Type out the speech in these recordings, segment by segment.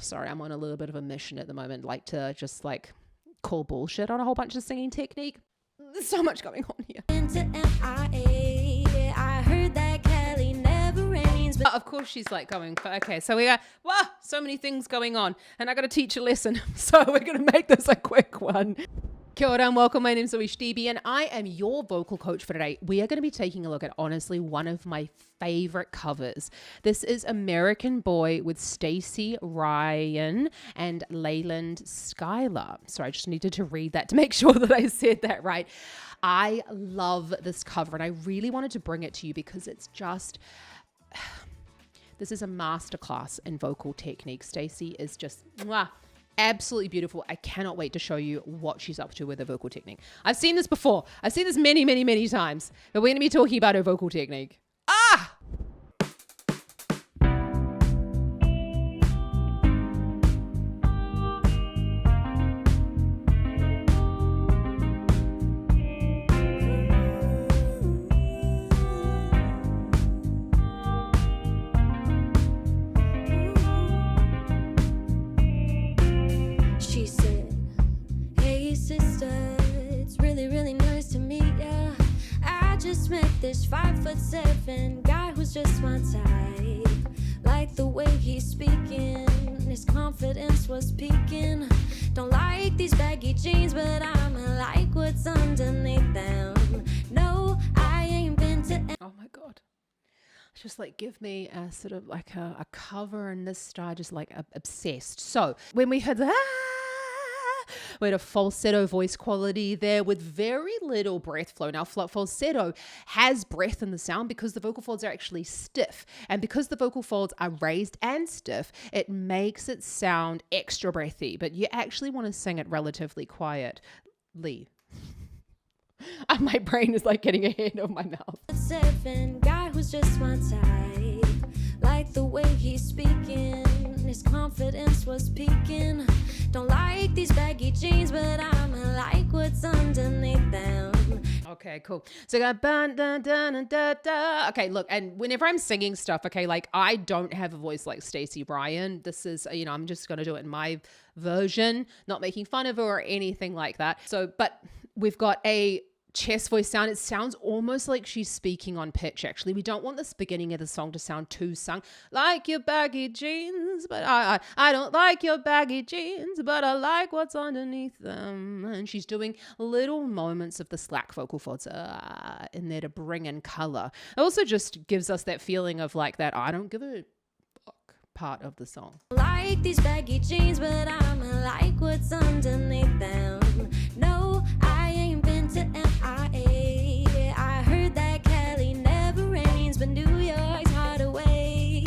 sorry, I'm on a little bit of a mission at the moment, like to just like call bullshit on a whole bunch of singing technique. There's so much going on here. I heard that Kelly never rains, but of course she's like going for, okay, so we got, wow, so many things going on and I got to teach a lesson. So we're going to make this a quick one. Kia ora and welcome. My name's Zoe Stevie and I am your vocal coach for today. We are going to be taking a look at honestly one of my favorite covers. This is American Boy with Stacy, Ryan and Leyland Skylar. Sorry, I just needed to read that to make sure that I said that right. I love this cover and I really wanted to bring it to you because it's just... This is a masterclass in vocal technique. Stacy is just... Mwah, absolutely beautiful. I cannot wait to show you what she's up to with her vocal technique. I've seen this before. I've seen this many, many, many times. But we're going to be talking about her vocal technique. Ah! This 5'7" guy who's just my type. Like the way he's speaking, his confidence was peaking. Don't like these baggy jeans, but I'ma like what's underneath them. No, I ain't been to... Oh my God. Just like give me a sort of like a cover in this style, just like obsessed. So when we heard we had a falsetto voice quality there with very little breath flow. Now, falsetto has breath in the sound because the vocal folds are actually stiff. And because the vocal folds are raised and stiff, it makes it sound extra breathy. But you actually want to sing it relatively quietly. My brain is like getting ahead of my mouth. 7 guy who's just my type. Like the way he's speaking, his confidence was peaking. Don't like these baggy jeans, but I'ma like what's underneath them. Okay, cool. So I got da, da, da, da, da. Okay, look, and whenever I'm singing stuff, okay, like I don't have a voice like Stacy Ryan. This is, I'm just going to do it in my version, not making fun of her or anything like that. So, but we've got a chest voice sound. It sounds almost like she's speaking on pitch. Actually, we don't want this beginning of the song to sound too sung, like your baggy jeans, but I don't like your baggy jeans, but I like what's underneath them. And she's doing little moments of the slack vocal folds in there to bring in color. It also just gives us that feeling of like that I don't give a fuck part of the song. Like these baggy jeans, but I'ma like what's underneath them. No, I ain't been to MIA. I heard that Kelly never rains, but New York's hard to wait.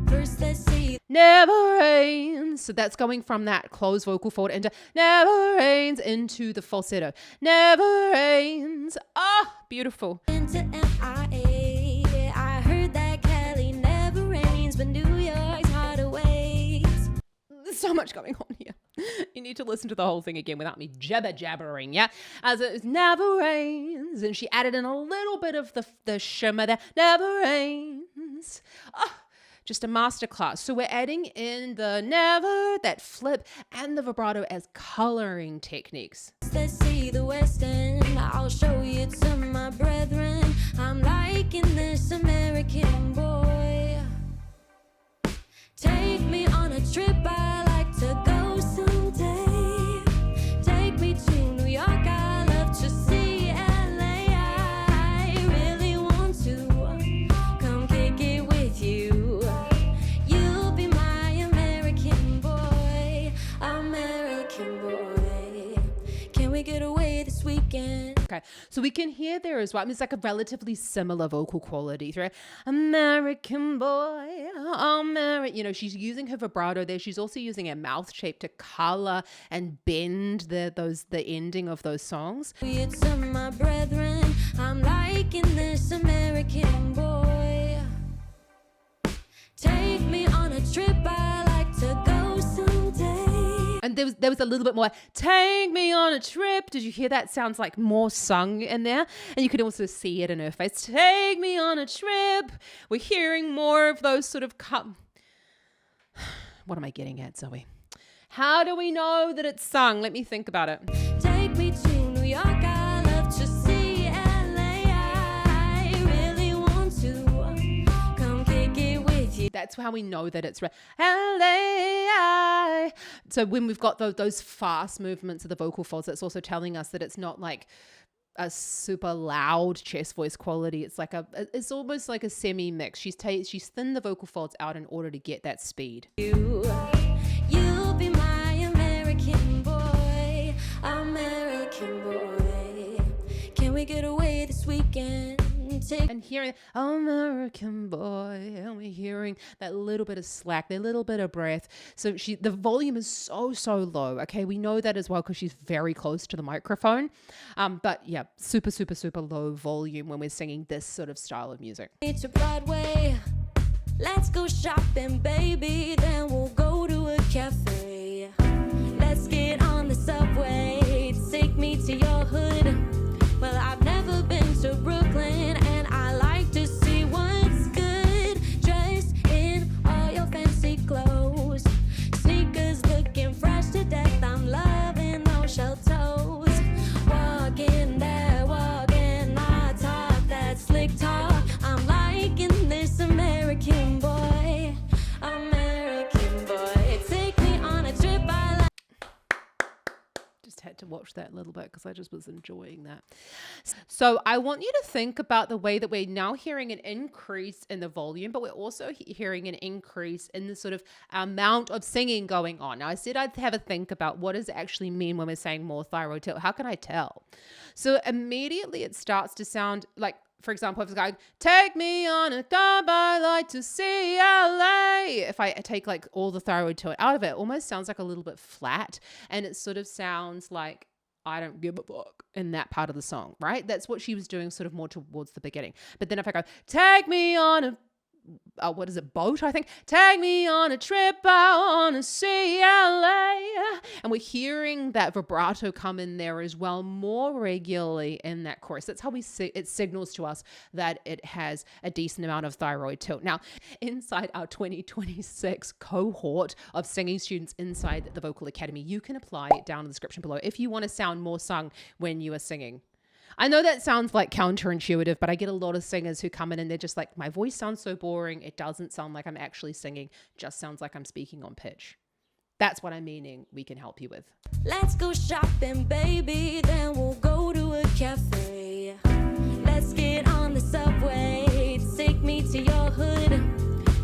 First, let's see. Never rains. So that's going from that closed vocal fold into never rains into the falsetto. Never rains. Ah, beautiful. Into MIA. I heard that Kelly never rains, but New York's hard to wait. There's so much going on here. You need to listen to the whole thing again without me jabbering, yeah? As it never rains, and she added in a little bit of the shimmer there. Never rains. Oh, just a masterclass. So we're adding in the never, that flip, and the vibrato as coloring techniques. Let's see the West End. I'll show you to my brethren. I'm liking this American boy. Take me on a trip. I like to go someday. Take me to New York. I love to see LA. I really want to come kick it with you. You'll be my American boy. American boy. Can we get away this weekend? Okay, so we can hear there as well. I mean, it's like a relatively similar vocal quality through American boy, she's using her vibrato there. She's also using her mouth shape to color and bend the ending of those songs. It's my brethren. I'm liking this American boy. Take me on a trip. I like to go someday. And there was a little bit more, take me on a trip. Did you hear that? Sounds like more sung in there. And you could also see it in her face. Take me on a trip. We're hearing more of those sort of what am I getting at, Zoe? How do we know that it's sung? Let me think about it. Take me to New York, I love to see LA. I really want to come kick it with you. That's how we know that it's LA. So when we've got those fast movements of the vocal folds, it's also telling us that it's not like a super loud chest voice quality. It's like it's almost like a semi mix. She's thinned the vocal folds out in order to get that speed. You'll be my American boy, American boy. Can we get away this weekend? And hearing American boy, and we're hearing that little bit of slack, that little bit of breath. So the volume is so low. Okay, we know that as well because she's very close to the microphone. But yeah, super low volume when we're singing this sort of style of music. To Broadway, let's go shopping, baby. Then we'll go to a cafe. Let's get on the subway. Take me to your hood. Well, I've never been to Brooklyn, and I like to see what's good. Dressed in all your fancy clothes, sneakers looking fresh to death. I'm loving those shell toes. Walking there, walking, I talk that slick talk. I'm liking this American boy, American boy. Take me on a trip. I like. Just had to watch that a little bit because I just was enjoying that. So I want you to think about the way that we're now hearing an increase in the volume, but we're also hearing an increase in the sort of amount of singing going on. Now I said I'd have a think about what does it actually mean when we're saying more thyroid tilt. How can I tell? So immediately it starts to sound like, for example, if it's going, take me on a dive, I like to see LA. If I take like all the thyroid tilt out of it, it almost sounds like a little bit flat. And it sort of sounds like I don't give a fuck in that part of the song, right? That's what she was doing sort of more towards the beginning. But then if I go, take me on a boat, I think. Take me on a trip, I wanna see LA. And we're hearing that vibrato come in there as well more regularly in that chorus. That's how it signals to us that it has a decent amount of thyroid tilt. Now, inside our 2026 cohort of singing students inside the Vocal Academy, you can apply it down in the description below if you want to sound more sung when you are singing. I know that sounds like counterintuitive, but I get a lot of singers who come in and they're just like, my voice sounds so boring. It doesn't sound like I'm actually singing, just sounds like I'm speaking on pitch. That's what I'm meaning we can help you with. Let's go shopping, baby. Then we'll go to a cafe. Let's get on the subway. Take me to your hood.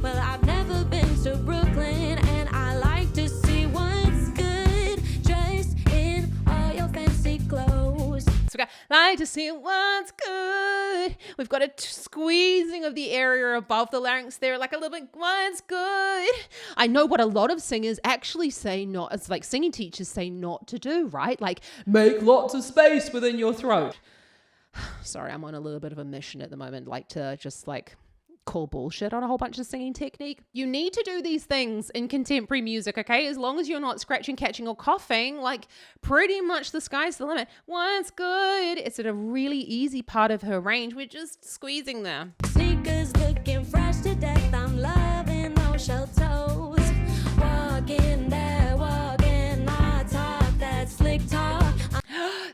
Well, I've never been to Brooklyn, and I like to see what's good. Dressed in all your fancy clothes. So we got like to see what's good. We've got a squeezing of the area above the larynx there, like a little bit, what's good. I know what a lot of singers actually say not, it's like singing teachers say not to do, right? Like make lots of space within your throat. Sorry, I'm on a little bit of a mission at the moment, like to just like call bullshit on a whole bunch of singing technique. You need to do these things in contemporary music, okay? As long as you're not scratching, catching, or coughing, like pretty much the sky's the limit. What's good? It's at a really easy part of her range. We're just squeezing there. Sneakers looking fresh to death. I'm loving those shell toes. Walking there, walking, I talk that slick talk.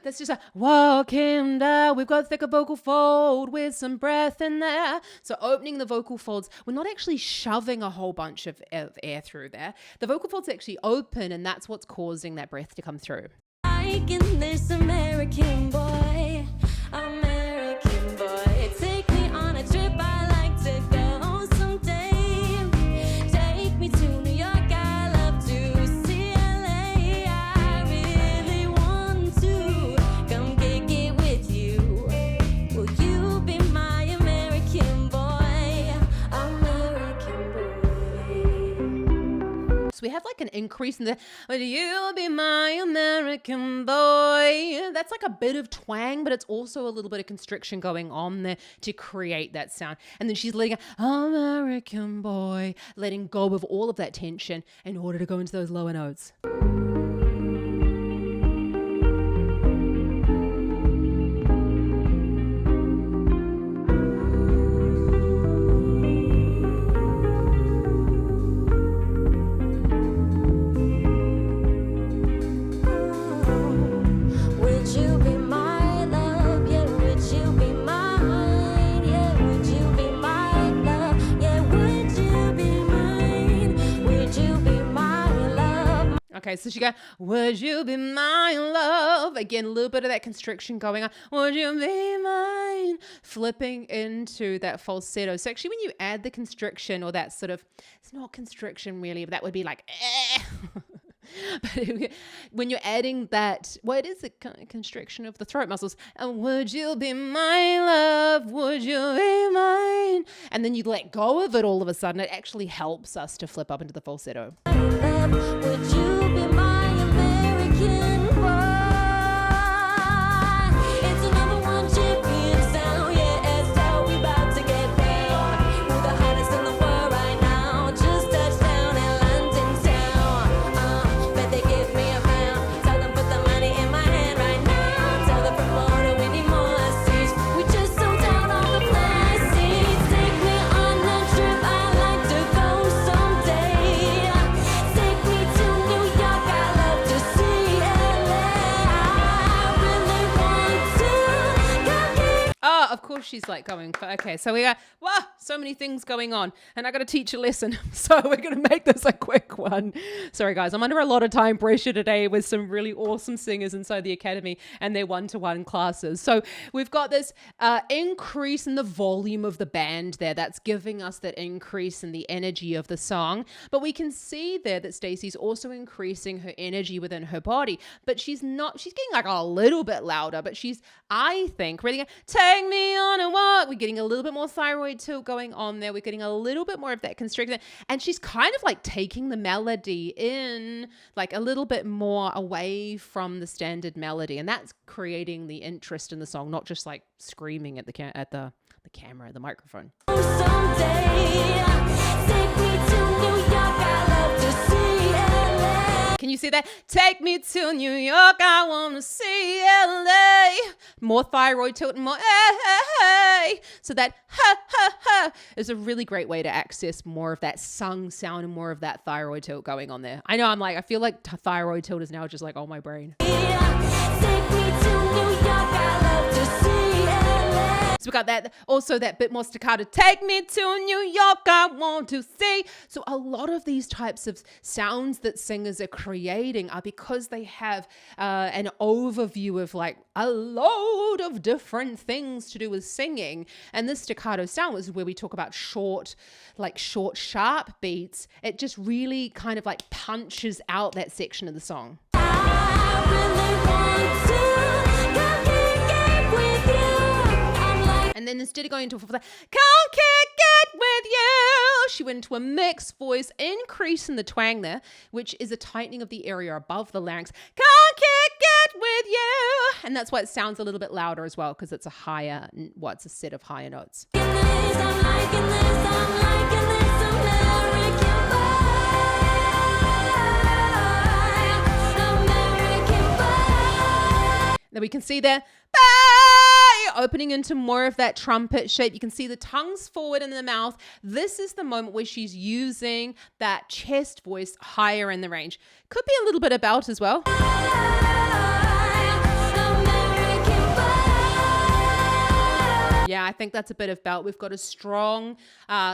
That's just a walking down. We've got thicker vocal fold with some breath in there. So opening the vocal folds, we're not actually shoving a whole bunch of air through there. The vocal folds actually open, and that's what's causing that breath to come through. Liking this American boy, American boy. Take me on a trip, I like to go someday. Take me to New York, I love to see LA. I really want to come kick it with you. Will you be my American boy, American boy? So we have like an increase in the, will you be my American boy? That's like a bit of twang, but it's also a little bit of constriction going on there to create that sound. And then she's letting American boy, letting go of all of that tension in order to go into those lower notes. Okay, so she go, would you be my love? Again, a little bit of that constriction going on. Would you be mine? Flipping into that falsetto. So actually when you add the constriction or that sort of, it's not constriction really, but that would be like, But when you're adding that, well, it is a constriction of the throat muscles. And would you be my love? Would you be mine? And then you let go of it all of a sudden. It actually helps us to flip up into the falsetto. Would you be my American boy? It's a number one champion sound, yeah, Estelle, we about to get down. We're the hottest in the world right now, just touched down in London town. Bet they give me a pound, tell them put the money in my hand right now. Tell the promoter we need more seats, we just sold out all the flat seats. Take me on a trip, I'd like to go someday. Take me to New York, I love to see LA. I really want to go get Oh, of course she's like going for, okay, so we got, wow, so many things going on and I got to teach a lesson. So we're going to make this a quick one. Sorry guys, I'm under a lot of time pressure today with some really awesome singers inside the academy and their one-to-one classes. So we've got this increase in the volume of the band there. That's giving us that increase in the energy of the song. But we can see there that Stacy's also increasing her energy within her body, but she's getting like a little bit louder, but she's, I think, really going, take me on a walk. We're getting a little bit more thyroid tilt going on there. We're getting a little bit more of that constriction. And she's kind of like taking the melody in like a little bit more away from the standard melody. And that's creating the interest in the song, not just like screaming at the camera, the microphone. someday. Take me to New York, I love to see LA. Can you see that? Take me to New York, I want to see LA. More thyroid tilt and more hey. So that ha is a really great way to access more of that sung sound and more of that thyroid tilt going on there. I know I feel like thyroid tilt is now just like, oh, my brain. Take me to New York, I love to see LA. So we got that, also that bit more staccato. Take me to New York, I want to see. So a lot of these types of sounds that singers are creating are because they have an overview of like a load of different things to do with singing. And this staccato sound is where we talk about short, sharp beats. It just really kind of like punches out that section of the song. I really want to go get with you. I'm like, And then instead of going into a full, come kick it with you, she went into a mixed voice, increase in the twang there, which is a tightening of the area above the larynx. Come kick it with you. And that's why it sounds a little bit louder as well, because it's a higher, it's a set of higher notes. I'm liking this American boy. Then we can see there, opening into more of that trumpet shape. You can see the tongue's forward in the mouth. This is the moment where she's using that chest voice higher in the range. Could be a little bit of belt as well. Yeah, I think that's a bit of belt. We've got a strong,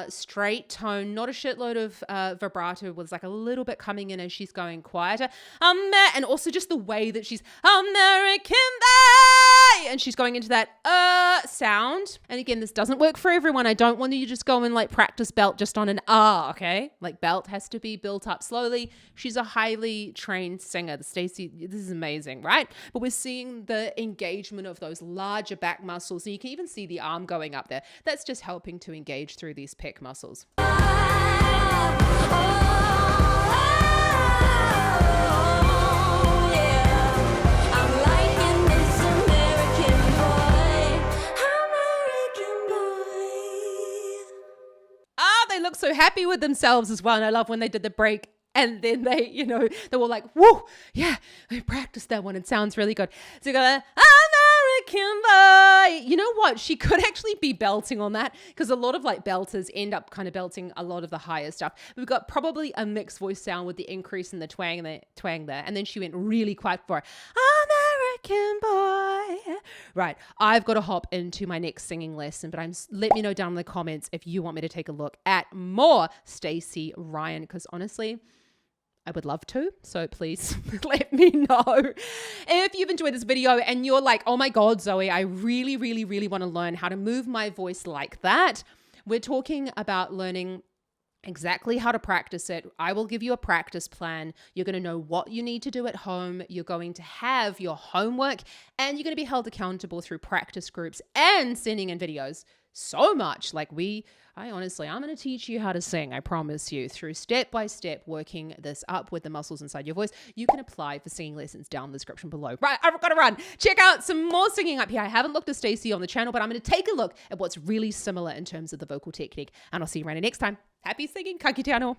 straight tone, not a shitload of vibrato. It was like a little bit coming in as she's going quieter. And also just the way that she's American Bay, and she's going into that sound. And again, this doesn't work for everyone. I don't want you to just go and like practice belt just on an okay? Like belt has to be built up slowly. She's a highly trained singer. Stacy, this is amazing, right? But we're seeing the engagement of those larger back muscles. And you can even see the arm going up there. That's just helping to engage through these pec muscles. They look so happy with themselves as well. And I love when they did the break and then they were like, whoa, yeah, I practiced that one. It sounds really good. So you got American boy. You know what? She could actually be belting on that, because a lot of like belters end up kind of belting a lot of the higher stuff. We've got probably a mixed voice sound with the increase in the twang there. And then she went really quiet for American boy. Right. I've got to hop into my next singing lesson, but let me know down in the comments if you want me to take a look at more Stacy Ryan, because honestly, I would love to. So please let me know. If you've enjoyed this video and you're like, oh my God, Zoe, I really, really, really want to learn how to move my voice like that. We're talking about learning exactly how to practice it. I will give you a practice plan. You're going to know what you need to do at home. You're going to have your homework and you're going to be held accountable through practice groups and sending in videos. So much like I'm going to teach you how to sing. I promise you, through step by step, working this up with the muscles inside your voice. You can apply for singing lessons down in the description below. Right, I've got to run. Check out some more singing up here. I haven't looked at Stacy on the channel, but I'm going to take a look at what's really similar in terms of the vocal technique. And I'll see you around next time. Happy singing. Ka kite anō.